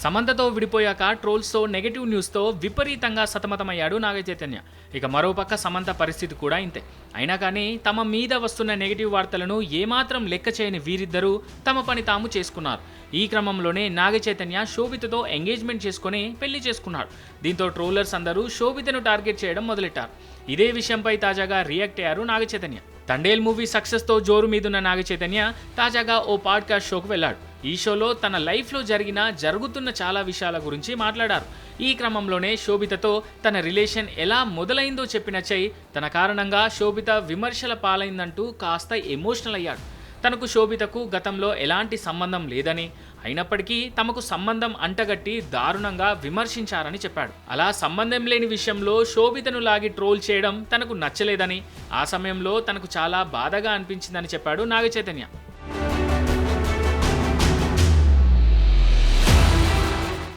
సమంతతో విడిపోయాక ట్రోల్స్తో negative న్యూస్తో విపరీతంగా సతమతమయ్యాడు నాగచైతన్య. ఇక మరోపక్క సమంత పరిస్థితి కూడా ఇంతే. అయినా కానీ తమ మీద వస్తున్న నెగటివ్ వార్తలను ఏమాత్రం లెక్క చేయని వీరిద్దరూ తమ పని తాము చేసుకున్నారు. ఈ క్రమంలోనే నాగచైతన్య శోభితతో ఎంగేజ్మెంట్ చేసుకుని పెళ్లి చేసుకున్నాడు. దీంతో ట్రోలర్స్ అందరూ శోభితను టార్గెట్ చేయడం మొదలెట్టారు. ఇదే విషయంపై తాజాగా రియాక్ట్ అయ్యారు నాగచైతన్య. తండేల్ మూవీ సక్సెస్తో జోరు మీదున్న నాగచైతన్య తాజాగా ఓ పాడ్కాస్ట్ షోకు వెళ్ళాడు. ఈ షోలో తన లైఫ్లో జరుగుతున్న చాలా విషయాల గురించి మాట్లాడారు. ఈ క్రమంలోనే శోభితతో తన రిలేషన్ ఎలా మొదలైందో చెప్పిన చై తన కారణంగా శోభిత విమర్శల పాలైందంటూ కాస్త ఎమోషనల్ అయ్యాడు. తనకు శోభితకు గతంలో ఎలాంటి సంబంధం లేదని, అయినప్పటికీ తమకు సంబంధం అంటగట్టి దారుణంగా విమర్శించారని చెప్పాడు. అలా సంబంధం లేని విషయంలో శోభితను లాగి ట్రోల్ చేయడం తనకు నచ్చలేదని, ఆ సమయంలో తనకు చాలా బాధగా అనిపించిందని చెప్పాడు నాగచైతన్య.